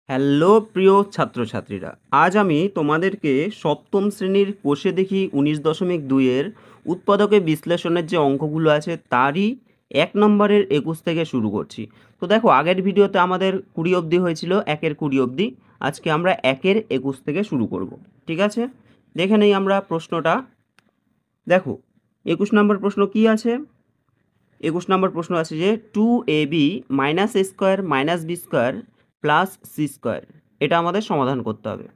Hello প্রিয় ছাত্রছাত্রীরা, আজ আমি তোমাদেরকে সপ্তম শ্রেণীর কোষে দেখি 19.2-এর উৎপাদকে বিশ্লেষণের যে অঙ্কগুলো আছে তারই 1 নম্বরের 21 থেকে শুরু করছি। তো দেখো, আগের ভিডিওতে আমাদের 20 অবধি হয়েছিল, 1-এর 20 অবধি। আজকে আমরা 1-এর 21 থেকে শুরু করব। ঠিক আছে, দেখে নেই আমরা প্রশ্নটা। দেখো, 21 নম্বর প্রশ্ন কি আছে? 21 নম্বর প্রশ্ন আছে যে 2ab minus a square minus B square plus C square, এটা আমাদের সমাধান করতে হবে।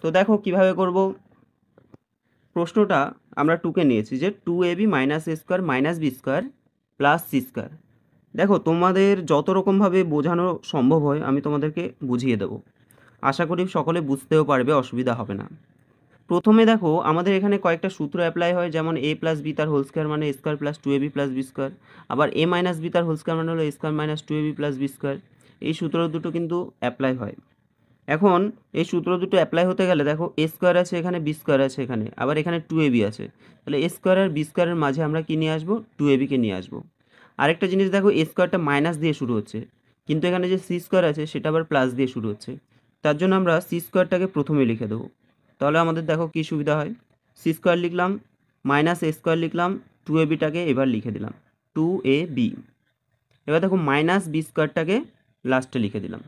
তো দেখো কিভাবে করব। প্রশ্নটা আমরা টুকে নিয়েছি যে 2ab minus a square minus B square plus C square. দেখো, তোমাদের যত রকমভাবে বোঝানো সম্ভব হয় আমি তোমাদেরকে বুঝিয়ে দেবো। আশা করি সকলে বুঝতেও পারবে, অসুবিধা হবে না। প্রথমে দেখো, আমাদের এখানে কয়েকটা সূত্র অ্যাপ্লাই হয়, যেমন এ প্লাস বি তার হোল স্কোয়ার মানে a square plus 2ab plus B square. আবার এ মাইনাস বি তার হোল স্কোয়ার মানে হলো a square minus 2ab plus B square. এই সূত্র দুটো কিন্তু অ্যাপ্লাই হয়। এখন এই সূত্র দুটো অ্যাপ্লাই হতে গেলে দেখো, এ স্কোয়ার আছে এখানে, বি স্কোয়ার আছে এখানে, আবার এখানে 2ab আছে। তাহলে এ স্কোয়ার আর বি স্কোয়ারের মাঝে আমরা কি নিয়ে আসবো? 2ab-কে নিয়ে আসবো। আরেকটা জিনিস দেখো, এ স্কোয়ারটা মাইনাস দিয়ে শুরু হচ্ছে, কিন্তু এখানে যে সি স্কোয়ার আছে সেটা আবার প্লাস দিয়ে শুরু হচ্ছে। তার জন্য আমরা সি স্কোয়ারটাকে প্রথমে লিখে দেবো। তাহলে আমাদের দেখো কী সুবিধা হয়। সি স্কোয়ার লিখলাম, মাইনাস এ স্কোয়ার লিখলাম, 2ab-টাকে এবার লিখে দিলাম 2ab। এবার দেখো, মাইনাস বি স্কোয়ারটাকে লাস্টে লিখে দিলাম।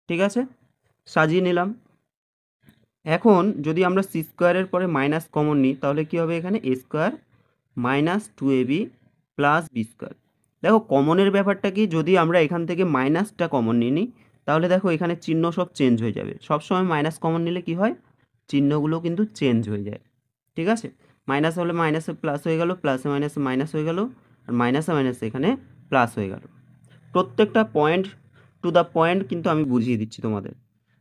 ঠিক আছে, সাজিয়ে নিলাম। এখন যদি আমরা সি স্কোয়ারের পরে মাইনাস কমন নিই তাহলে কি হবে? এখানে a square minus 2ab plus B square. দেখো, কমনের ব্যাপারটা কি, যদি আমরা এখান থেকে মাইনাসটা কমন নিই তাহলে দেখো এখানে চিহ্ন সব চেঞ্জ হয়ে যাবে। সবসময় মাইনাস কমন নিলে কি হয়? চিহ্নগুলো কিন্তু চেঞ্জ হয়ে যায়। ঠিক আছে, মাইনাস হলে মাইনাসে প্লাস হয়ে গেল, প্লাসে মাইনাসে মাইনাস হয়ে গেল, আর মাইনাসে মাইনাসে এখানে প্লাস হয়ে গেল। প্রত্যেকটা পয়েন্ট টু দ্য পয়েন্ট কিন্তু আমি বুঝিয়ে দিচ্ছি তোমাদের।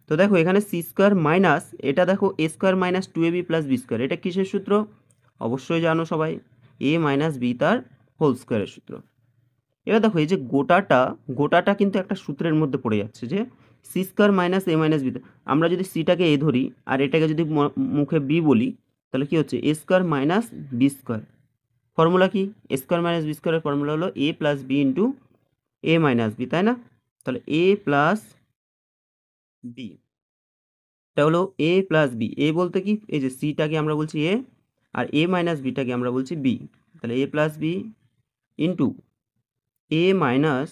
তো দেখো, এখানে সি স্কোয়ার মাইনাস, এটা দেখো a square minus 2ab plus B square, এটা কিসের সূত্র? অবশ্যই জানো সবাই, এ মাইনাস বি তার হোল স্কোয়ারের সূত্র। এবার দেখো, এই যে গোটাটা কিন্তু একটা সূত্রের মধ্যে পড়ে যাচ্ছে, যে সি স্কোয়ার মাইনাস এ মাইনাস বি। আমরা যদি সিটাকে এ ধরি আর এটাকে যদি মুখে বি বলি তাহলে কি হচ্ছে? A square minus B square. Formula কি? এ স্কোয়ার মাইনাস বি স্কোয়ারের ফর্মুলা হলো a plus B into A minus b, তাই না? তাহলে এ প্লাস বি, এটা হলো এ প্লাস বি। এ বলতে কি, এই যে সিটাকে আমরা বলছি এ, আর এ মাইনাস বিটাকে আমরা বলছি বি। তাহলে a plus B into A minus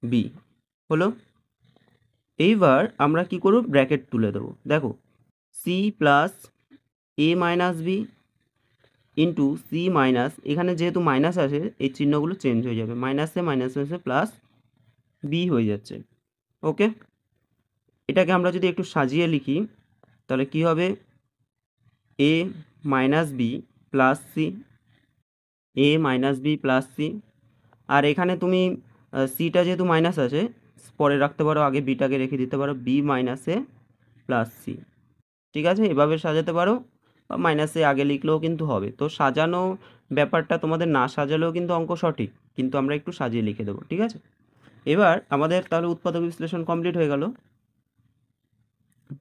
b হলো। এইবার আমরা কি করব? ব্র্যাকেট তুলে দেবো। দেখো, c plus a minus b into c minus, এখানে যেহেতু মাইনাস আছে এই চিহ্নগুলো চেঞ্জ হয়ে যাবে, মাইনাসে মাইনাসে প্লাস বি হয়ে যাচ্ছে। ওকে, এটাকে আমরা যদি একটু সাজিয়ে লিখি তাহলে কি হবে? A minus b plus C, A minus b plus C. আর এখানে তুমি সিটা যেহেতু মাইনাস আছে পরে রাখতে পারো, আগে বিটাকে রেখে দিতে পারো, বি মাইনাসে প্লাস সি। ঠিক আছে, এভাবে সাজাতে পারো, বা মাইনাসে আগে লিখলেও কিন্তু হবে। তো সাজানো ব্যাপারটা তোমাদের না সাজালেও কিন্তু অঙ্ক সঠিক, কিন্তু আমরা একটু সাজিয়ে লিখে দেবো। ঠিক আছে, এবার আমাদের তাহলে উৎপাদক বিশ্লেষণ কমপ্লিট হয়ে গেল।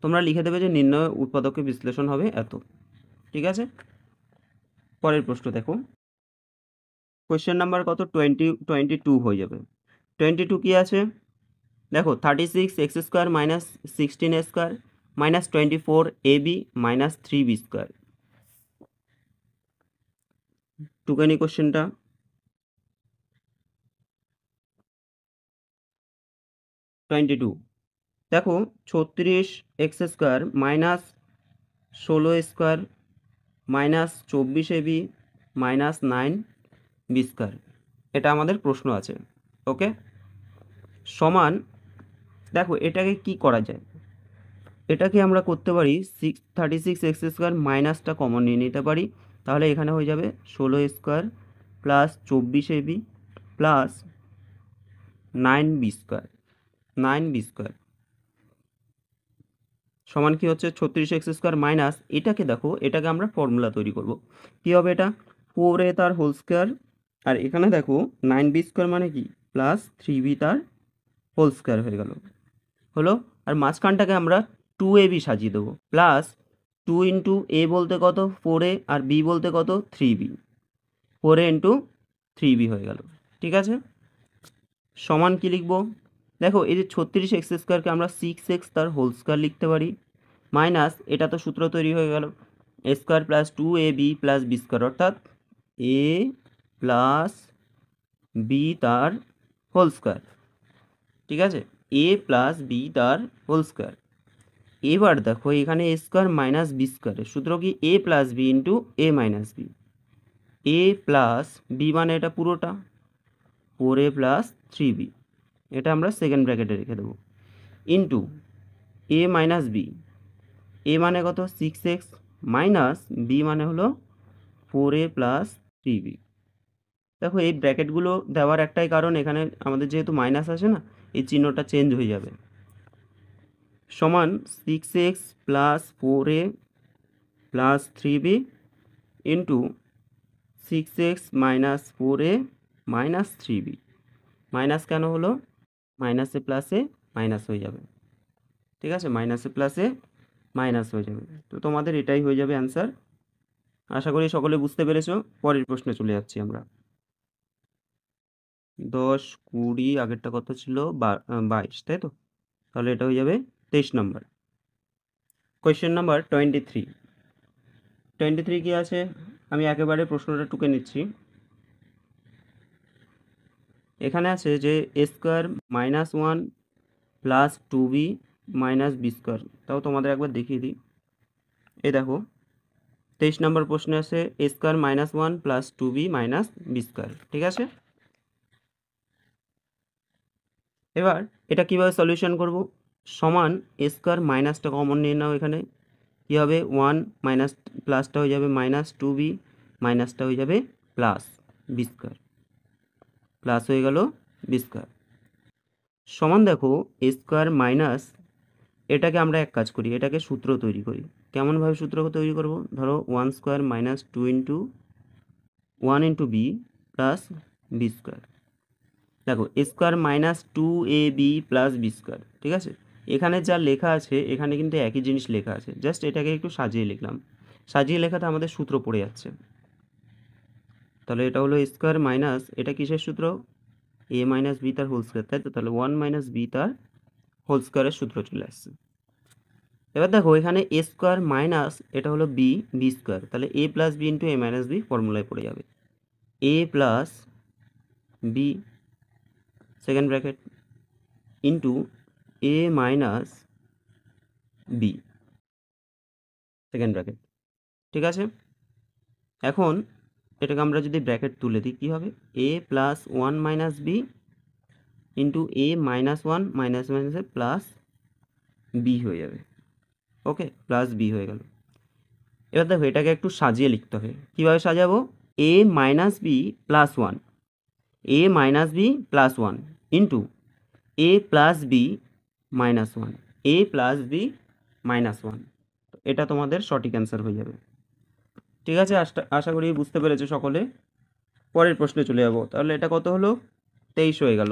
তোমরা লিখে দেবে যে নির্ণয় উৎপাদকের বিশ্লেষণ হবে এত। ঠিক আছে, পরের প্রশ্ন দেখো। কোয়েশ্চেন নাম্বার কত? 22 হয়ে যাবে। 22 কি আছে? দেখো, 36x² minus 16a² minus 24ab minus 3b square. টুকানি কোশ্চেনটা। 22 দেখো, 36x² minus 16a² minus 24ab minus 9b square, এটা আমাদের প্রশ্ন আছে। ওকে, সমান, দেখো এটাকে কি করা যায়? এটাকে আমরা করতে পারি 36x² মাইনাসটা কমন নিয়ে নিতে পারি, তাহলে এখানে হয়ে যাবে 16a² plus 24ab plus 9b square, 9b square সমান কি হচ্ছে? 36x² মাইনাস, এটাকে দেখো, এটাকে আমরা ফর্মুলা তৈরি করব। কি হবে এটা? 4a তার হোল স্কোয়ার, আর এখানে দেখো 9b স্কোয়ার মানে কি? প্লাস 3b তার হোল স্কোয়ার হয়ে গেল, হলো। আর মাঝখানটাকে আমরা 2ab সাজিয়ে দেবো, প্লাস 2 ইন্টু এ বলতে কত? 4a, আর বি বলতে কত? 3b, 4a ইন্টু 3b হয়ে গেল। ঠিক আছে, সমান কি লিখবো? দেখো এই যে 36x² আমরা 6x তার হোল স্কোয়ার লিখতে পারি, মাইনাস এটা তো সূত্র তৈরি হয়ে গেল a square plus 2ab plus b square, অর্থাৎ a প্লাস b তার হোল স্কোয়ার। ঠিক আছে, a প্লাস b তার হোল স্কোয়ার। এবার দেখো এখানে a স্কোয়ার মাইনাস b স্কোয়ারের সূত্র কি a plus b into a minus b। a plus b মানে এটা পুরোটা 4a প্লাস 3b, এটা আমরা সেকেন্ড ব্র্যাকেটে রেখে দেবো, into a minus b, a মানে কত 6x মাইনাস b মানে হলো 4a প্লাস 3b। দেখো এই ব্র্যাকেটগুলো দেওয়ার একটাই কারণ, এখানে আমাদের যেহেতু মাইনাস আছে না, এই চিহ্নটা চেঞ্জ হয়ে যাবে, সমান 6x plus 4a plus 3b into 6x minus 4a minus 3b। Minus কেন হলো, মাইনাসে প্লাসে মাইনাস হয়ে যাবে। ঠিক আছে, মাইনাসে প্লাসে মাইনাস হয়ে যাবে। তো তোমাদের এটাই হয়ে যাবে অ্যান্সার। আশা করি সকলে বুঝতে পেরেছো। পরের প্রশ্নে চলে যাচ্ছি আমরা। 10, 20, আগেরটা কত ছিল 22, তাই তো? তাহলে এটা হয়ে যাবে 23 নম্বর। কোয়েশ্চেন নাম্বার 23 কি আছে, আমি একেবারে প্রশ্নটা টুকে নিচ্ছি। এখানে আছে যে a square minus 1 plus 2b minus b square. তাও তোমাদের একবার দেখিয়ে দিই। এই দেখো 23 নম্বর প্রশ্নে আছে a square minus 1 plus 2b minus b square. ঠিক আছে, এবার এটা কিভাবে সলিউশন করব, সমান a স্কোয়ার মাইনাসটা কমন নিয়ে নাও, এখানে কী হবে 1 মাইনাস প্লাসটা হয়ে যাবে মাইনাস 2b মাইনাসটা হয়ে যাবে প্লাস b স্কোয়ার, প্লাস হয়ে গেল b স্কোয়ার, সমান দেখো a স্কোয়ার মাইনাস, এটাকে আমরা এক কাজ করি, এটাকে সূত্র তৈরি করি। কেমনভাবে সূত্র তৈরি করব, ধরো 1 square minus 2 into 1 into b plus B square. দেখো a square minus 2ab plus B square. ঠিক আছে, এখানে যা লেখা আছে এখানে কিন্তু একই জিনিস লেখা আছে, জাস্ট এটাকে একটু সাজিয়ে লিখলাম। সাজিয়ে লেখাতে আমাদের সূত্র পড়ে যাচ্ছে। তাহলে এটা হলো স্কোয়ার মাইনাস, এটা কিসের সূত্র, a মাইনাস বি তার হোল স্কোয়ার, তাই তো? তাহলে 1 মাইনাস বি তার হোল স্কোয়ারের সূত্র চলে আসছে। এবার দেখো এখানে এ স্কোয়ার মাইনাস এটা হলো বি স্কোয়ার, তাহলে a plus B into A minus b ফর্মুলায় পড়ে যাবে, a plus b second bracket into A minus b second bracket. ঠিক আছে, এখন এটাকে আমরা যদি ব্র্যাকেট তুলে দিই কী হবে, a plus 1 minus b into A minus 1 minus মাইনাসে প্লাস বি হয়ে যাবে। ওকে, প্লাস বি হয়ে গেল। এবার দেখো এটাকে একটু সাজিয়ে লিখতে হবে, কীভাবে সাজাবো, এ মাইনাস বি প্লাস 1, এ মাইনাস বি প্লাস 1 ইন্টু এ প্লাস বি মাইনাস 1, এ প্লাস বি মাইনাস 1। এটা তোমাদের সঠিক অ্যান্সার হয়ে যাবে। ঠিক আছে, আশা করি বুঝতে পেরেছো সকলে। পরের প্রশ্নে চলে যাব। তাহলে এটা কত হলো, 23 হয়ে গেল।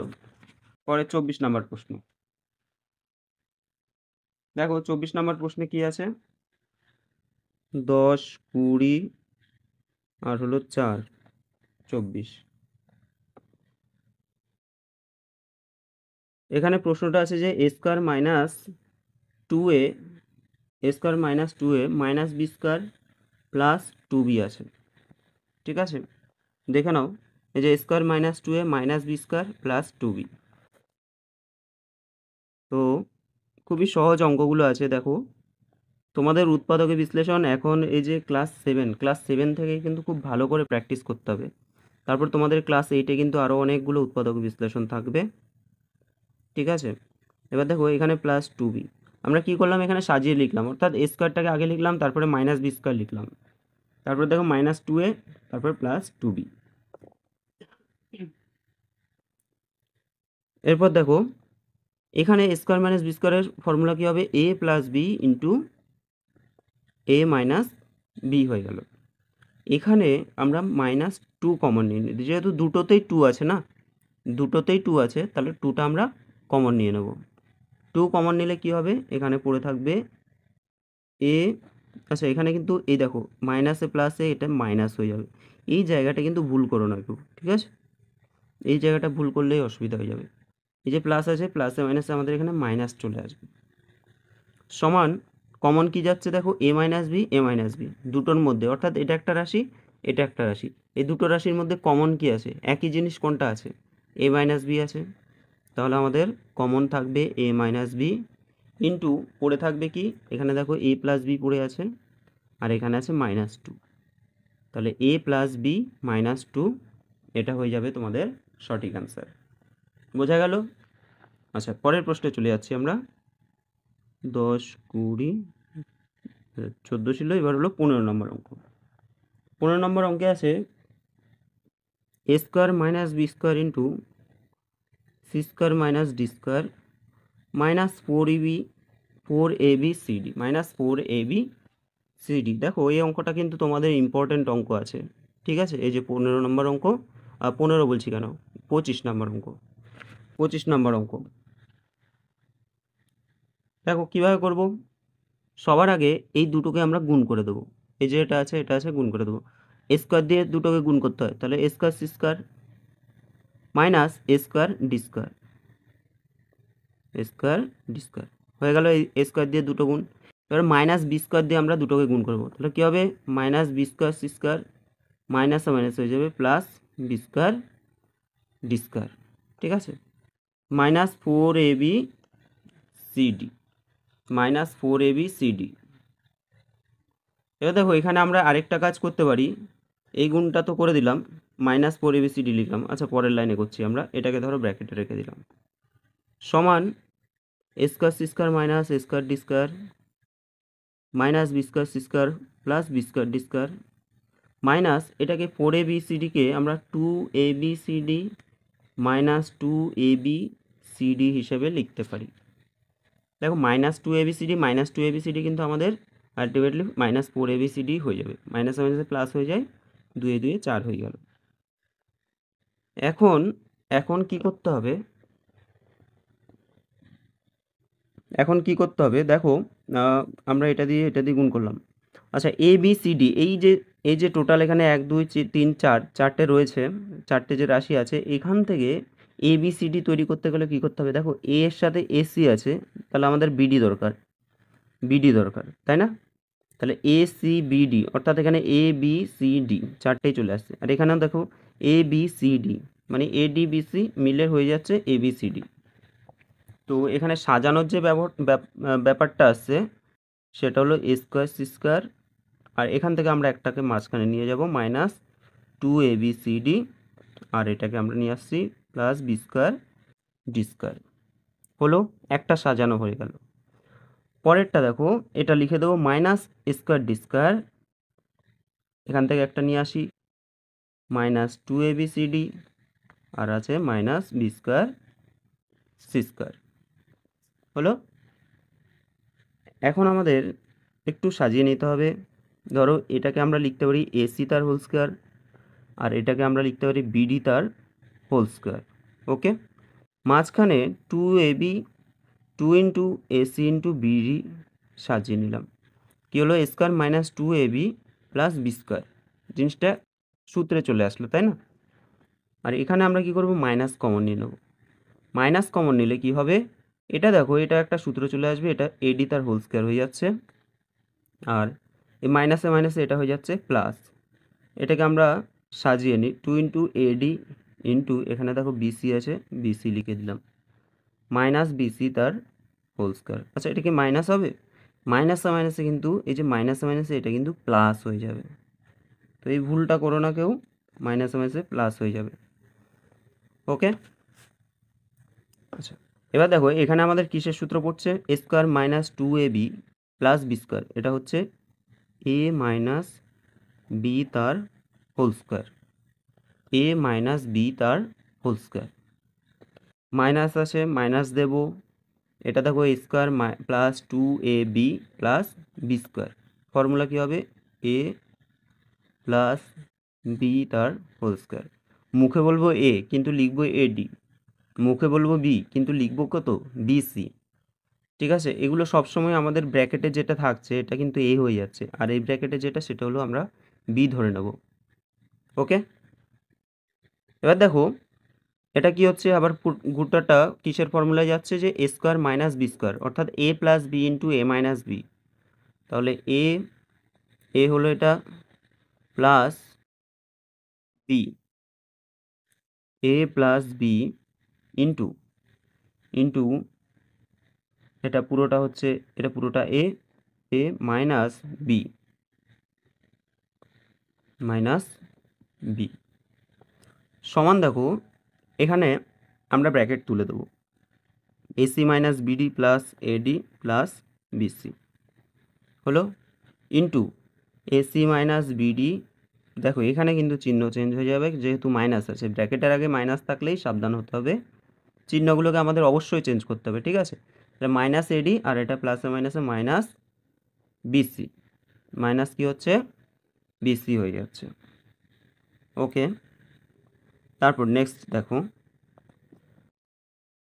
পরে 24 নম্বর প্রশ্ন। দেখো 24 নম্বর প্রশ্নে কি আছে, 10, 20 আর হলো 4, 24। এখানে প্রশ্নটা আছে যে এ square minus 2a, a square minus 2a minus B square plus 2b আছে। ঠিক আছে, দেখে নাও, এই যে square minus 2a minus B square plus 2b। তো খুবই সহজ অঙ্কগুলো আছে। দেখো তোমাদের উৎপাদকে বিশ্লেষণ এখন এই যে ক্লাস 7 থেকে কিন্তু খুব ভালো করে প্র্যাকটিস করতে হবে। তারপর তোমাদের ক্লাস 8-এ কিন্তু আরও অনেকগুলো উৎপাদক বিশ্লেষণ থাকবে। ঠিক আছে, এবার দেখো এখানে প্লাস 2b আমরা কি করলাম, এখানে সাজিয়ে লিখলাম, অর্থাৎ এ স্কোয়ারটাকে আগে লিখলাম, তারপরে মাইনাস বি স্কোয়ার লিখলাম, তারপরে দেখো মাইনাস 2a, তারপর প্লাস 2b। এরপর দেখো এখানে স্কোয়ার মাইনাস বি স্কোয়ারের ফর্মুলা কী হবে, a plus B into A minus B হয়ে গেল। এখানে আমরা মাইনাস 2 কমন নিয়ে নিই, যেহেতু দুটোতেই 2 আছে না, দুটোতেই 2 আছে, তাহলে 2টা আমরা কমন নিয়ে নেব। 2 কমন নিলে কি হবে, এখানে পড়ে থাকবে এ। আচ্ছা এখানে কিন্তু এই দেখো মাইনাসে প্লাসে এটা মাইনাস হয়ে যাবে, এই জায়গাটা কিন্তু ভুল করো না একটু। ঠিক আছে, এই জায়গাটা ভুল করলেই অসুবিধা হয়ে যাবে। এই যে প্লাস আছে, প্লাসে মাইনাসে আমাদের এখানে মাইনাস চলে আসবে, সমান কমন কি যাচ্ছে দেখো এ মাইনাস বি দুটোর মধ্যে, অর্থাৎ এটা একটা রাশি এটা একটা রাশি, এই দুটো রাশির মধ্যে কমন কি আছে, একই জিনিস কোনটা আছে, এ মাইনাস বি আছে, তাহলে আমাদের কমন থাকবে এ মাইনাস বি ইন্টু পড়ে থাকবে কি, এখানে দেখো এ প্লাস বি পড়ে আছে আর এখানে আছে মাইনাস টু, তাহলে a plus b minus two, এটা হয়ে যাবে তোমাদের সঠিক অ্যান্সার। বোঝা গেল? আচ্ছা, পরের প্রশ্নে চলে যাচ্ছি আমরা। 10, 20, 14 ছিল, এবার হলো 15 নম্বর অঙ্ক। 15 নম্বর অঙ্কে আছে a square minus B square into c square minus d square minus 4ab CD minus 4ab c d. দেখো এই অঙ্কটা কিন্তু তোমাদের ইম্পর্টেন্ট অঙ্ক আছে, ঠিক আছে? এই যে 15 নম্বর অঙ্ক, 15 বলছি কেন, 25 নম্বর অঙ্ক, 25 নম্বর অঙ্ক। দেখো কীভাবে করব, সবার আগে এই দুটোকে আমরা গুণ করে দেবো, এই যে এটা আছে গুণ করে দেবো, এ স্কোয়ার দিয়ে দুটোকে গুণ করতে হয়, তাহলে a square C square minus a square D square, A square D square হয়ে গেল এই এ স্কোয়ার দিয়ে দুটো গুণ। এবার মাইনাস বি স্কোয়ার দিয়ে আমরা দুটোকে গুণ করবো, তাহলে কী হবে, minus B square C square minus minus হয়ে যাবে plus B square D square, ঠিক আছে? Minus 4ab CD minus 4ab CD. এবার দেখো এখানে আমরা আরেকটা কাজ করতে পারি, এই গুণটা তো করে দিলাম, মাইনাস 4ab সিডি লিখলাম, আচ্ছা পরের লাইনে করছি আমরা, এটাকে ধরো ব্র্যাকেটে রেখে দিলাম, সমান a square C square minus a square D square minus B square C square plus B square D square minus এটাকে 4ab সিডিকে আমরা 2ab CD minus 2ab CD হিসেবে লিখতে পারি। দেখো minus 2ab CD minus 2ab CD কিন্তু আমাদের ultimately minus 4ab CD হয়ে যাবে, মাইনাস মাইনাসে প্লাস হয়ে যায়, 2 2 4 হয়ে গেল। এখন এখন কি করতে হবে, দেখো আমরা এটা দিয়ে গুণ করলাম, আচ্ছা এ বি সি ডি এই যে টোটাল এখানে 1 2 3 4 চারটে রয়েছে, চারটে যে রাশি আছে, এখান থেকে এ বি সি ডি তৈরি করতে গেলে কী করতে হবে, দেখো এ এর সাথে এসি আছে, তাহলে আমাদের বিডি দরকার, তাই না? তাহলে এ সি বিডি, অর্থাৎ এখানে এ বি সি ডি চারটেই চলে আসছে, আর এখানেও দেখো এ বি সি ডি মানে এ ডি বি সি মিলে হয়ে যাচ্ছে এ বি সি ডি। তো এখানে সাজানোর যে ব্যাপারটা আসছে সেটা হলো এ স্কোয়ার সি স্কোয়ার, আর এখান থেকে আমরা একটাকে মাঝখানে নিয়ে যাব মাইনাস 2abcd, আর এটাকে আমরা নিয়ে আসছি plus B square D square, হলো একটা সাজানো হয়ে গেল। পরেরটা দেখো, এটা লিখে দেবো মাইনাস স্কোয়ার ডি স্কোয়ার, এখান থেকে একটা নিয়ে আসি মাইনাস 2abcd, আর আছে minus B square C square, হলো। এখন আমাদের একটু সাজিয়ে নিতে হবে, ধরো এটাকে আমরা লিখতে পারি এসি তার হোল স্কোয়ার, আর এটাকে আমরা লিখতে পারি বিডি তার হোল স্কোয়ার, ওকে। মাঝখানে 2ab 2 into AC into BD সাজিয়ে নিলাম, কী হলো a square minus 2ab plus B square, জিনিসটা সূত্রে চলে আসলো, তাই না? আর এখানে আমরা কি করব, মাইনাস কমন নিয়ে নেব, মাইনাস কমন নিলে কি হবে, এটা দেখো এটা একটা সূত্র চলে আসবে, এটা এডি তার হোল স্কোয়ার হয়ে যাচ্ছে, আর এই মাইনাসে মাইনাসে এটা হয়ে যাচ্ছে প্লাস, এটাকে আমরা সাজিয়ে নিই 2 ইন্টু এডি ইন্টু এখানে দেখো বিসি আছে, বিসি লিখে দিলাম মাইনাস বিসি তার হোল স্কোয়ার। আচ্ছা এটা কি মাইনাস হবে, মাইনাসে মাইনাসে কিন্তু এই যে মাইনাসে মাইনাসে এটা কিন্তু প্লাস হয়ে যাবে, তো এই ভুলটা করো না কেউ, মাইনাসে মাইনাসে প্লাস হয়ে যাবে, ওকে। আচ্ছা এবার দেখো এখানে আমাদের কিসের সূত্র পড়ছে, a square minus 2ab plus B square, এটা হচ্ছে এ মাইনাস বি তার whole square, a minus b তার হোল স্কোয়ার, মাইনাস আছে মাইনাস দেব, এটা দেখো a square plus 2ab plus B square, formula কী হবে, এ প্লাস বি তার হোল স্কোয়ার, মুখে বলবো এ কিন্তু লিখবো এডি, মুখে বলবো বি কিন্তু লিখবো কত, বিসি, ঠিক আছে? এগুলো সবসময় আমাদের ব্র্যাকেটে যেটা থাকছে এটা কিন্তু এ হয়ে যাচ্ছে, আর এই ব্র্যাকেটে যেটা সেটা হলো আমরা বি ধরে নেব, ওকে। এবার দেখো এটা কি হচ্ছে আবার গোটাটা কিসের ফর্মুলায় যাচ্ছে, যে এ স্কোয়ার মাইনাস বি স্কোয়ার, অর্থাৎ A plus B into A minus B. তাহলে এ হলো এটা plus B, A plus B into into এটা পুরোটা হচ্ছে, এটা পুরোটা A minus B minus B সমান, দেখো এখানে আমরা ব্র্যাকেট তুলে দেবো, AC minus BD plus AD plus BC হলো ইন্টু এসি মাইনাস বিডি। দেখো এখানে কিন্তু চিহ্ন চেঞ্জ হয়ে যাবে, যেহেতু মাইনাস আছে, ব্র্যাকেটের আগে মাইনাস থাকলেই সাবধান হতে হবে, চিহ্নগুলোকে আমাদের অবশ্যই চেঞ্জ করতে হবে, ঠিক আছে। এটা মাইনাস এডি আর এটা প্লাসে মাইনাসে মাইনাস বিসি, মাইনাস কি হচ্ছে বিসি হয়ে যাচ্ছে। ওকে, তারপর নেক্সট দেখো,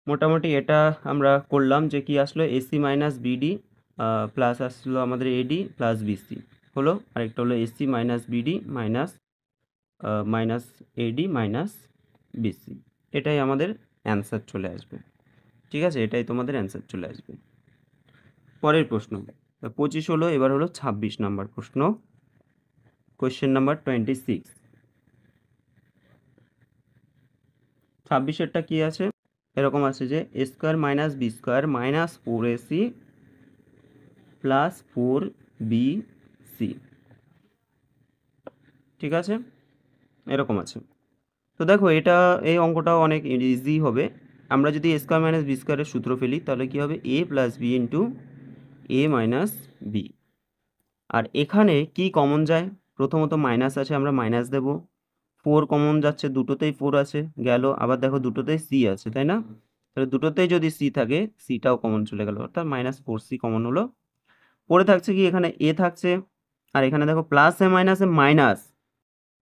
মোটামুটি এটা আমরা করলাম যে কি আসলো, এসি মাইনাস বিডি প্লাস আসলো আমাদের এডি প্লাস বিসি হলো, আরেকটা হলো AC minus BD minus AD minus BC. এটাই আমাদের অ্যান্সার চলে আসবে, ঠিক আছে, এটাই তোমাদের অ্যান্সার চলে আসবে। পরের প্রশ্ন 25 হলো, এবার হলো 26 নাম্বার প্রশ্ন, কোয়েশ্চেন নাম্বার 26। 26এরটা কি আছে, এরকম আছে যে এ square minus B square minus 4ac plus 4bc, ঠিক আছে, এরকম আছে। তো দেখো এটা, এই অঙ্কটাও অনেক ইজি হবে। আমরা যদি এ স্কোয়ার মাইনাস বি স্কোয়ারের সূত্র ফেলি, তাহলে কি হবে, a plus B into A minus B. আর এখানে কি কমন যায়, প্রথমত মাইনাস আছে, আমরা মাইনাস দেব, 4 কমন যাচ্ছে, দুটোতেই 4 আছে, গেল, আবার দেখো দুটোতেই সি আছে, তাই না, তাহলে দুটোতেই যদি সি থাকে, সিটাও কমন চলে গেল, অর্থাৎ -4c কমন হলো। পড়ে থাকছে কি, এখানে এ থাকছে, আর এখানে দেখো প্লাসে মাইনাসে মাইনাস,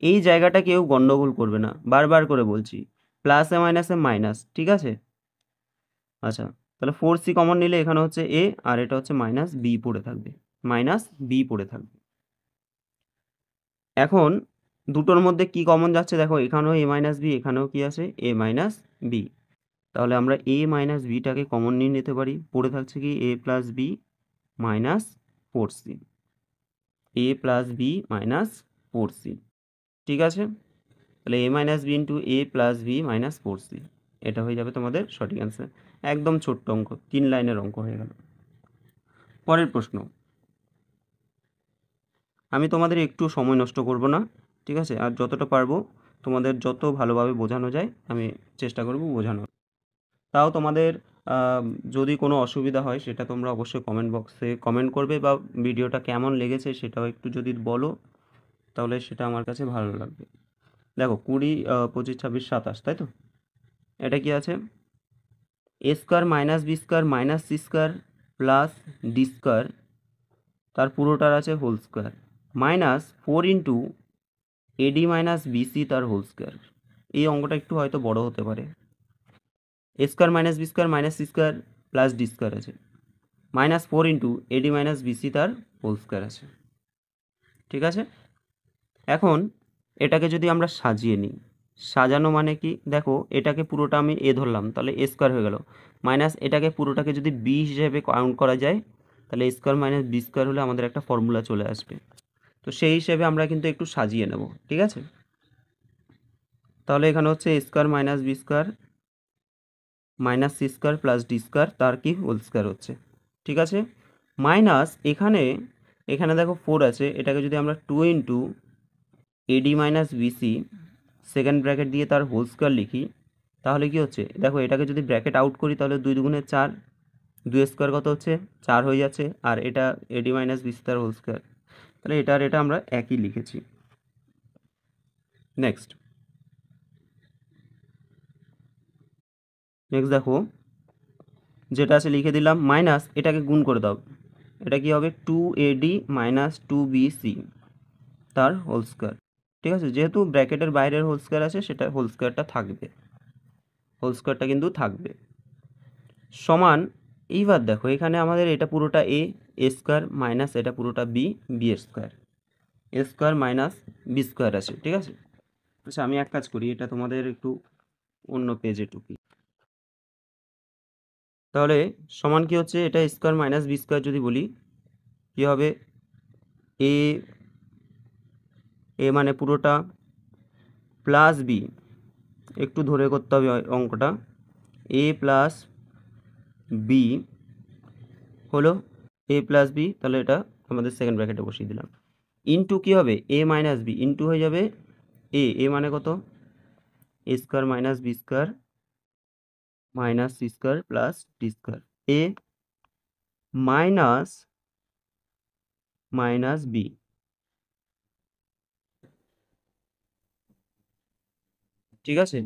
এই জায়গাটা কেউ গন্ডগোল করবে না, বারবার করে বলছি, প্লাসে মাইনাসে মাইনাস, ঠিক আছে। আচ্ছা, তাহলে 4c কমন নিলে এখানে হচ্ছে এ, আর এটা হচ্ছে মাইনাস বি পড়ে থাকবে, মাইনাস বি পড়ে থাকবে। এখন দুটোর মধ্যে কি কমন যাচ্ছে, দেখো এখানেও এ মাইনাস বি, এখানেও কি আছে এ মাইনাস বি, তাহলে আমরা এ মাইনাস বিটাকে কমন নিয়ে নিতে পারি, পড়ে থাকছে কি এ প্লাস বি মাইনাস 4c, এ প্লাস বি মাইনাস 4c, ঠিক আছে। তাহলে a minus b into A plus b minus 4c, এটা হয়ে যাবে তোমাদের সঠিক অ্যান্সার। একদম ছোট্ট অঙ্ক, 3 লাইনের অঙ্ক হয়ে গেল। পরের প্রশ্ন, আমি তোমাদের একটু সময় নষ্ট করব না, ঠিক আছে, আর যতটা পারবো তোমাদের যত ভালোভাবে বোঝানো যায় আমি চেষ্টা করব বোঝানোর। তাও তোমাদের যদি কোনো অসুবিধা হয় সেটা তোমরা অবশ্যই কমেন্ট বক্সে কমেন্ট করবে, বা ভিডিওটা কেমন লেগেছে সেটাও একটু যদি বলো, তাহলে সেটা আমার কাছে ভালো লাগবে। দেখো 20, 25, 26, 27, তাই তো, এটা কি আছে, a square minus B square minus c square plus d square, তার পুরোটার আছে হোল স্কোয়ার, মাইনাস 4 ইন্টু এডি মাইনাস বিসি তার হোল স্কোয়ার। এই অঙ্কটা একটু হয়তো বড় হতে পারে, a square minus B square minus c square plus d square আছে, -4 ইন্টু এডি মাইনাস বিসি তার হোল স্কোয়ার আছে, ঠিক আছে। এখন এটাকে যদি আমরা সাজিয়ে নিই, সাজানো মানে কি, দেখো এটাকে পুরোটা আমি এ ধরলাম, তাহলে এ স্কোয়ার হয়ে গেল, মাইনাস এটাকে পুরোটাকে যদি বি হিসেবে কাউন্ট করা যায়, তাহলে a square minus B square হলে আমাদের একটা ফর্মুলা চলে আসবে। তো সেই হিসেবে আমরা কিন্তু একটু সাজিয়ে নেব, ঠিক আছে। তাহলে এখানে হচ্ছে a square minus B square minus c square plus d square তার কি হোল স্কোয়ার হচ্ছে, ঠিক আছে, মাইনাস এখানে এখানে দেখো 4 আছে, এটাকে যদি আমরা 2 ইন্টু এডি মাইনাস বিসি সেকেন্ড ব্র্যাকেট দিয়ে তার হোল স্কোয়ার লিখি, তাহলে কি হচ্ছে, দেখো এটাকে যদি ব্র্যাকেট আউট করি, তাহলে 2 দুগুণে 4, 2 স্কোয়ার কত হচ্ছে 4 হয়ে যাচ্ছে, আর এটা এডি মাইনাস বিসি তার হোল স্কোয়ার, তাহলে এটা আমরা একই লিখেছি। নেক্সট দেখো যেটা আছে লিখে দিলাম, মাইনাস এটাকে গুণ করে দাও, এটা কি হবে 2AD মাইনাস 2BC তার হোল স্কোয়ার, ঠিক আছে, যেহেতু ব্র্যাকেটের বাইরের হোল স্কোয়ার আছে সেটা হোল স্কোয়ারটা থাকবে, হোল স্কোয়ারটা কিন্তু থাকবে, সমান। এইবার দেখো এখানে আমাদের এটা পুরোটা এ স্কোয়ার মাইনাস এটা পুরোটা বি স্কোয়ার, এ স্কোয়ার মাইনাস বি স্কোয়ার আছে, ঠিক আছে। আচ্ছা আমি এক কাজ করি, এটা তোমাদের একটু অন্য পেজে টুকি। তাহলে সমান কি হচ্ছে, এটা স্কোয়ার মাইনাস বি স্কোয়ার যদি বলি কি হবে, এ এ মানে পুরোটা প্লাস বি, একটু ধরে করতে হবে অঙ্কটা, এ প্লাস বি হলো এ প্লাস বি, তাহলে এটা আমাদের সেকেন্ড ব্র্যাকেটে বসিয়ে দিলাম, ইনটু কি হবে এ মাইনাস বি, ইনটু হয়ে যাবে এ মানে কত, a square minus B square minus c square plus d square, a minus minus b. ঠিক আছে,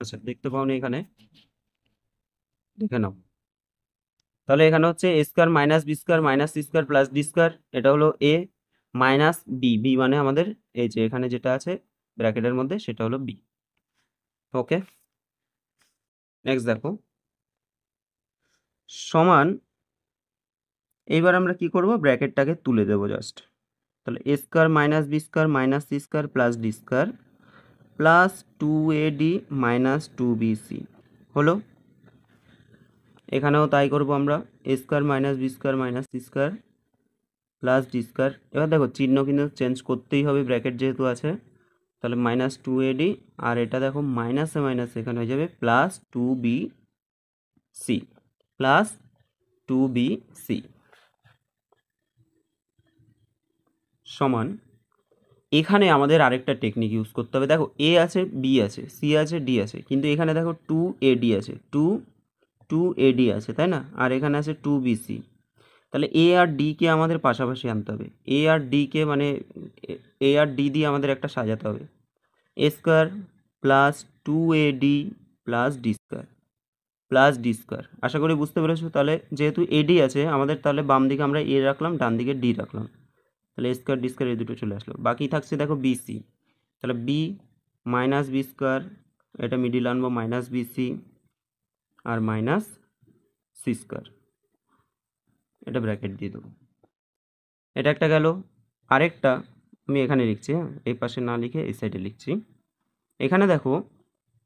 আচ্ছা দেখতে পাওনি এখানে, দেখে নাও। তাহলে এখানে হচ্ছে a square minus B square minus c square plus d square, এটা হলো এ মাইনাস বি, বি মানে আমাদের এই যে এখানে যেটা আছে ব্র্যাকেটের মধ্যে সেটা হলো বি। ওকে, নেক্সট দেখো, সমান, এইবার আমরা কি করব, ব্র্যাকেটটাকে তুলে দেবো জাস্ট, তাহলে a square minus B square minus c square plus d square plus 2ad minus 2bc হলো, এখানেও তাই করব আমরা, a square minus B square minus c square plus d square. এবার দেখো চিহ্ন কিন্তু চেঞ্জ করতেই হবে, ব্র্যাকেট যেহেতু আছে, তাহলে মাইনাস 2ad, আর এটা দেখো মাইনাসে মাইনাস এখানে হয়ে যাবে প্লাস 2bc, প্লাস 2bc সমান, এখানে আমাদের আরেকটা টেকনিক ইউজ করতে হবে, দেখো এ আছে বি আছে সি আছে ডি আছে, কিন্তু এখানে দেখো 2ad আছে, 2ad আছে তাই না, আর এখানে আছে 2bc, তাহলে এ আর ডি কে আমাদের পাশাপাশি আনতে হবে, এ আর ডি কে মানে এ আর ডি দিয়ে আমাদের একটা সাজাতে হবে, a square plus 2ad plus d square plus d square. আশা করি বুঝতে পেরেছো, তাহলে যেহেতু এডি আছে আমাদের, তাহলে বাম দিকে আমরা এ রাখলাম, ডান দিকে ডি রাখলাম, তাহলে এ স্কোয়ার ডি স্কোয়ার এই দুটো চলে আসলো, বাকি থাকছে দেখো বিসি, তাহলে বি মাইনাস বি স্কোয়ার, এটা মিডিল আনবো মাইনাস বিসি আর মাইনাস সি স্কোয়ার, এটা ব্র্যাকেট দিয়ে দেবো, এটা একটা গেল। আরেকটা আমি এখানে লিখছি, হ্যাঁ এই পাশে না লিখে এই সাইডে লিখছি, এখানে দেখো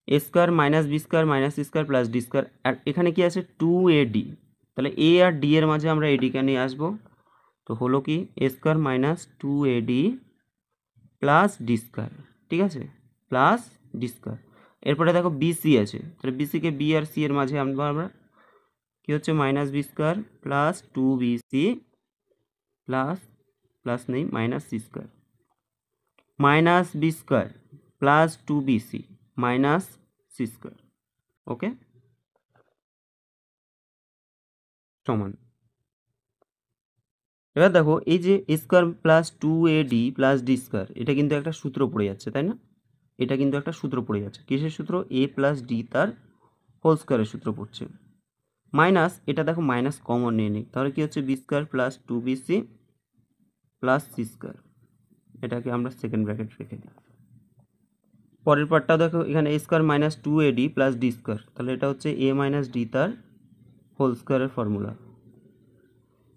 a square minus B square minus c square plus d square, আর এখানে কি আছে 2ad, তাহলে এ আর ডি এর মাঝে আমরা এডিকে নিয়ে আসবো, তো হলো কি a square minus 2ad plus d square, ঠিক আছে, প্লাস ডি স্কোয়ার। এরপরে দেখো বিসি আছে, তাহলে বিসিকে বি আর সি এর মাঝে আমরা কি হচ্ছে minus B square plus 2bc plus plus নেই minus c square, minus B square plus 2bc minus c square. Okay, সমান, এবার দেখো এই যে এ square plus 2ad plus d square, এটা কিন্তু একটা সূত্র পড়ে যাচ্ছে তাই না, এটা কিন্তু একটা সূত্র পড়ে যাচ্ছে, কিসের সূত্র, এ প্লাস ডি তার হোল স্কোয়ারের সূত্র পড়ছে, মাইনাস এটা দেখো মাইনাস কমন নিয়ে নিই, তাহলে কি হচ্ছে B square plus 2bc plus C square, এটাকে আমরা সেকেন্ড ব্র্যাকেট রেখে দিই। পরের পার্টটা দেখো, এখানে a square minus 2ad plus d square, তাহলে এটা হচ্ছে এ মাইনাস ডি তার হোল স্কোয়ারের ফর্মুলা,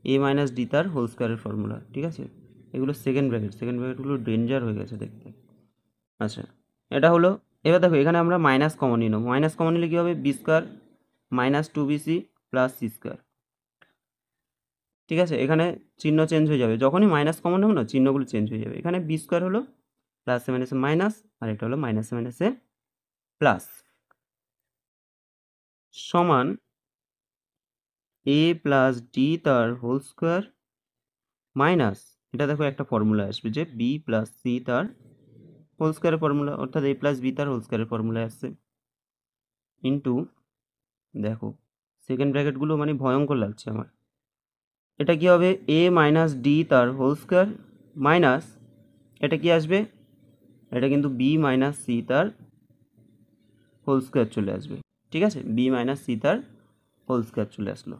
এ মাইনাস ডি তার হোল স্কোয়ারের ফর্মুলা, ঠিক আছে, এগুলো সেকেন্ড ব্র্যাকেটগুলো ডেঞ্জার হয়ে গেছে দেখতে। আচ্ছা, এটা হলো, এবার দেখো এখানে আমরা মাইনাস কমন নিয়ে নেবো, মাইনাস কমন নিলে কী হবে, B square minus 2bc plus C square, ঠিক আছে, এখানে চিহ্ন চেঞ্জ হয়ে যাবে, যখনই মাইনাস কমন নেবো না চিহ্নগুলো চেঞ্জ হয়ে যাবে, এখানে বি স্কোয়ার হলো প্লাসে মাইনাসে মাইনাস, আর এটা হলো মাইনাসে মাইনাসে প্লাস, সমান এ প্লাস ডি তার হোল স্কোয়ার মাইনাস, এটা দেখো একটা ফর্মুলা আসবে যে বি প্লাস সি তার হোল স্কোয়ারের ফর্মুলা, অর্থাৎ এ প্লাস বি তার হোল স্কোয়ারের ফর্মুলা আসছে, ইন্টু দেখো সেকেন্ড ব্র্যাকেটগুলো মানে ভয়ঙ্কর লাগছে আমার, এটা কি হবে এ মাইনাস ডি তার হোল স্কোয়ার মাইনাস, এটা কি আসবে, এটা কিন্তু বি মাইনাস সি তার হোল স্কোয়ার চলে আসবে, ঠিক আছে, বি মাইনাস সি তার হোল স্কোয়ার চলে আসলো।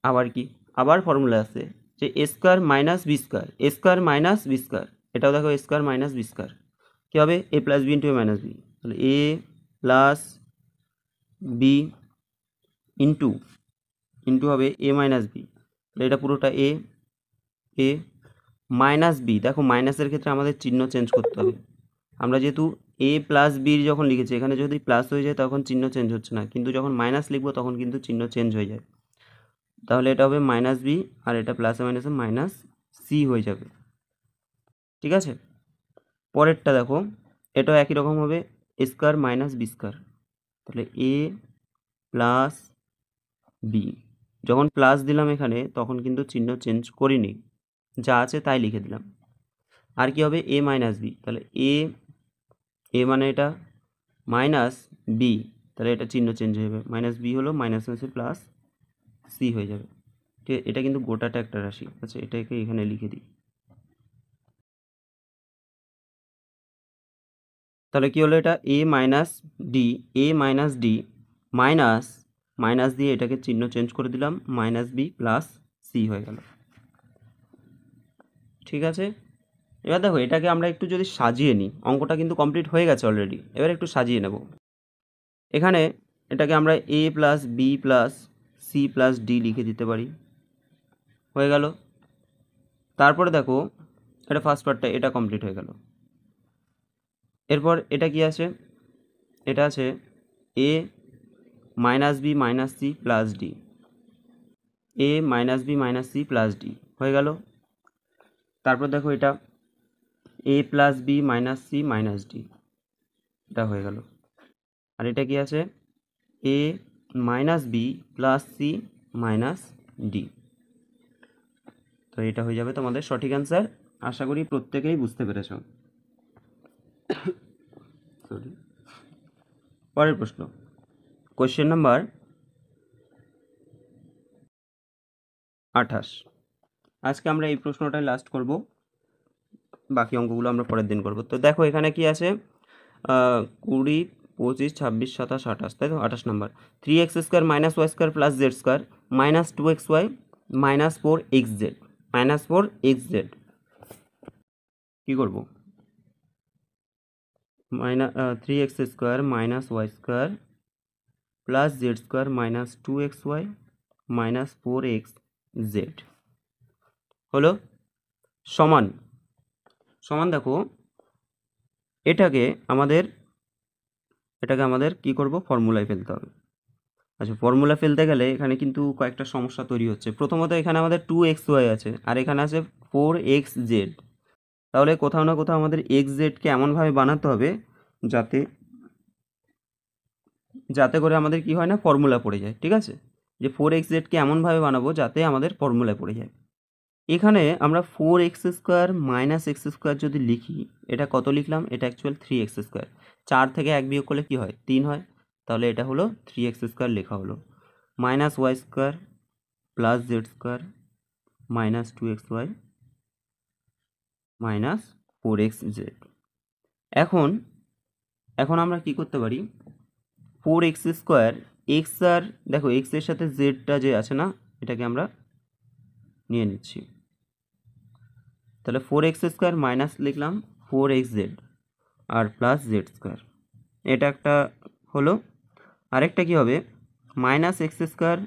আবার কি, আবার ফর্মুলা আছে যে এ স্কোয়ার মাইনাস বি স্কোয়ার, এ স্কোয়ার মাইনাস বি স্কোয়ার, এটাও দেখো a square minus B square, কী হবে a plus B into A minus B, তাহলে a plus B into into হবে এ মাইনাস বি, তাহলে এটা পুরোটা এ এ মাইনাস বি, দেখো মাইনাসের ক্ষেত্রে আমাদের চিহ্ন চেঞ্জ করতে হবে, আমরা যেহেতু এ প্লাস বির যখন লিখেছি এখানে যদি প্লাস হয়ে যায় তখন চিহ্ন চেঞ্জ হচ্ছে না, কিন্তু যখন মাইনাস লিখবো তখন কিন্তু চিহ্ন চেঞ্জ হয়ে যায়। তাহলে এটা হবে মাইনাস বি আর এটা প্লাসে মাইনাসে মাইনাস সি হয়ে যাবে। ঠিক আছে, পরেরটা দেখো, এটাও একই রকম হবে a square minus B square. তাহলে এ প্লাস বি, যখন প্লাস দিলাম এখানে তখন কিন্তু চিহ্ন চেঞ্জ করিনি, যা আছে তাই লিখে দিলাম। আর কি হবে এ মাইনাস বি, তাহলে এ এ মানে এটা মাইনাস বি, তাহলে এটা চিহ্ন চেঞ্জ হয়ে যাবে, মাইনাস বি হলো মাইনাস মাইনাসে প্লাস সি হয়ে যাবে। ঠিক আছে, এটা কিন্তু গোটাটা একটা রাশি। আচ্ছা, এটাকে এখানে লিখে দিই। তাহলে কি হলো, এটা এ minus D, a minus D minus minus দিয়ে এটাকে চিহ্ন চেঞ্জ করে দিলাম, মাইনাস বি প্লাস সি হয়ে গেল। ঠিক আছে, এবার দেখো এটাকে আমরা একটু যদি সাজিয়ে নিই, অঙ্কটা কিন্তু কমপ্লিট হয়ে গেছে অলরেডি, এবার একটু সাজিয়ে নেব। এখানে এটাকে আমরা a plus b plus c plus d লিখে দিতে পারি, হয়ে গেল। তারপরে দেখো এটা ফার্স্ট পার্টটা এটা কমপ্লিট হয়ে গেল। এরপর এটা কি আছে, এটা আছে a minus B minus c plus d, a minus B minus c plus d হয়ে গেল। তারপর দেখো এটা a plus b minus c minus d, এটা হয়ে গেল। আর এটা কি আছে a minus b plus c minus d. তো এটা হয়ে যাবে তোমাদের সঠিক অ্যান্সার। আশা করি প্রত্যেকেই বুঝতে পেরেছ। সরি, পরের প্রশ্ন, কোয়েশ্চেন নাম্বার 28। আজকে আমরা এই প্রশ্নটাই লাস্ট করব, বাকি অঙ্কগুলো আমরা পরের দিন করব। তো দেখো এখানে কি আছে 20, 25, 26, 27, 28, তাই তো 28 number. 3x square minus Y square plus Z square minus 2xy minus 4xz minus 4xz কী করবো, minus 3x square minus Y square plus Z square minus 2xy minus 4xz হলো সমান সমান। দেখো এটাকে আমাদের কি করব, ফর্মুলায় ফেলতে হবে। আচ্ছা, ফর্মুলা ফেলতে গেলে এখানে কিন্তু কয়েকটা সমস্যা তৈরি হচ্ছে। প্রথমত এখানে আমাদের 2xy আছে আর এখানে আছে 4xz। তাহলে কোথাও না কোথাও আমাদের xzকে এমনভাবে বানাতে হবে যাতে যাতে করে আমাদের কি হয় না, ফর্মুলা পড়ে যায়। ঠিক আছে, যে 4xzকে এমনভাবে বানাবো যাতে আমাদের ফর্মুলায় পড়ে যায়। এখানে আমরা 4x square minus x square যদি লিখি, এটা কত লিখলাম, এটা অ্যাকচুয়াল 3x স্কোয়ার। 4 থেকে 1 বিয়োগ করলে কি হয়, 3 হয়। তাহলে এটা হলো 3x স্কোয়ার লেখা হলো, minus Y square plus Z square minus 2xy minus 4xz। এখন এখন আমরা কি করতে পারি, 4x স্কোয়ার এক্স আর দেখো এক্স এর সাথে জেডটা যে আছে না, এটাকে আমরা নিয়ে নিচ্ছি। তাহলে 4x স্কোয়ার মাইনাস লিখলাম 4xz আর প্লাস জেড স্কোয়ার, এটা একটা হলো। আরেকটা কি হবে, minus x square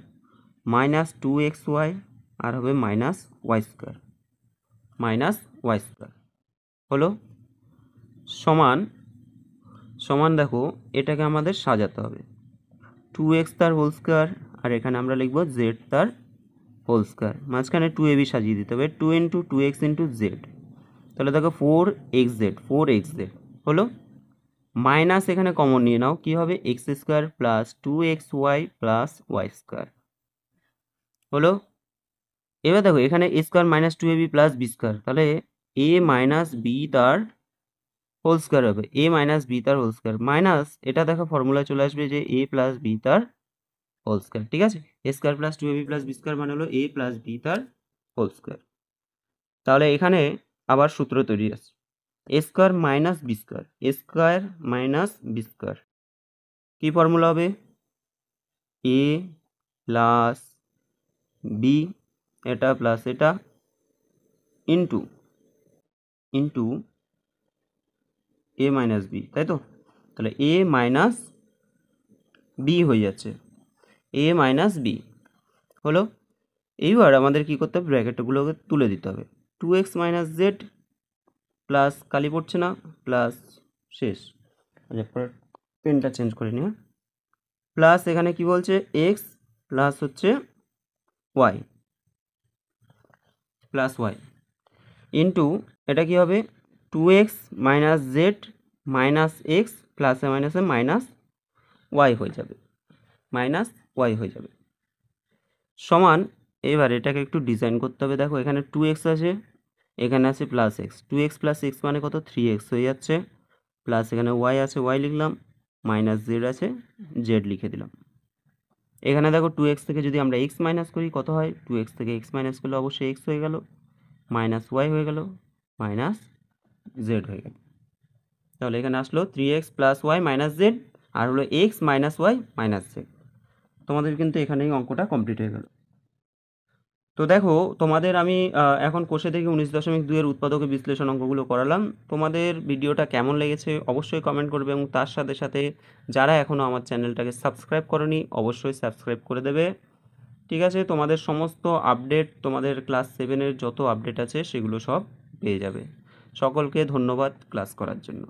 minus 2xy আর হবে মাইনাস ওয়াই স্কোয়ার হলো সমান সমান। দেখো এটাকে আমাদের সাজাতে হবে, 2x তার হোল স্কোয়ার আর এখানে আমরা লিখব জেড তার হোল স্কোয়ার, মাঝখানে 2ab সাজিয়ে দিতে হবে, 2 ইন্টু 2x ইন্টু জেড। তাহলে দেখো 4xz হলো, মাইনাস এখানে কমন নিয়ে নাও, কি হবে x square plus 2xy plus y square হলো। এবার দেখো এখানে a square minus 2ab plus B square, তাহলে এ মাইনাস বি তার হোল স্কোয়ার হবে, এ মাইনাস বি তার হোল স্কোয়ার মাইনাস এটা দেখো ফর্মুলা চলে আসবে যে এ প্লাস বি তার হোল স্কোয়ার। ঠিক আছে, a square plus 2ab plus B square মানে হলো এ প্লাস বি তার হোল স্কোয়ার। তাহলে এখানে আবার সূত্র তৈরি আছে, a square minus B square, A square minus B square key formula হবে, এ প্লাস বি এটা প্লাস এটা ইন্টু ইন্টু এ মাইনাস বি, তাই তো। তাহলে এ মাইনাস বি হয়ে যাচ্ছে, এ মাইনাস বি হলো। এইবার আমাদের কি করতে হবে, ব্র্যাকেটগুলোকে তুলে দিতে হবে, 2x মাইনাস জেড প্লাস কালি পড়ছে না প্লাস শেষ পরে পেনটা চেঞ্জ করে নিয়ে প্লাস এখানে কি বলছে এক্স প্লাস হচ্ছে ওয়াই প্লাস ওয়াই ইন্টু এটা কি হবে 2x minus Z minus x প্লাসে মাইনাসে মাইনাস ওয়াই হয়ে যাবে সমান। এবার এটাকে একটু ডিজাইন করতে হবে। দেখো এখানে 2x আছে, এখানে আছে plus x, 2x plus x মানে কত 3x হয়ে যাচ্ছে, প্লাস এখানে ওয়াই আছে ওয়াই লিখলাম, মাইনাস জেড আছে জেড লিখে দিলাম। এখানে দেখো 2x থেকে যদি আমরা x মাইনাস করি কত হয়, 2x থেকে x মাইনাস করলে অবশ্যই x হয়ে গেল, মাইনাস ওয়াই হয়ে গেল, মাইনাস জেড হয়ে গেল। তাহলে এখানে আসলো 3x plus y minus z আর হলো x minus y minus z. তোমাদের কিন্তু এখানেই অঙ্কটা কমপ্লিট হয়ে গেল। তো দেখো তোমাদের আমি এখন কোষে থেকে 19.2 এর উৎপাদক বিশ্লেষণ অঙ্কগুলো করালাম। তোমাদের ভিডিওটা কেমন লেগেছে অবশ্যই কমেন্ট করবে, এবং তার সাথে সাথে যারা এখনও আমার চ্যানেলটাকে সাবস্ক্রাইব করনি অবশ্যই সাবস্ক্রাইব করে দেবে। ঠিক আছে, তোমাদের সমস্ত আপডেট, তোমাদের ক্লাস 7-এর যত আপডেট আছে সেগুলো সব পেয়ে যাবে। সকলকে ধন্যবাদ ক্লাস করার জন্য।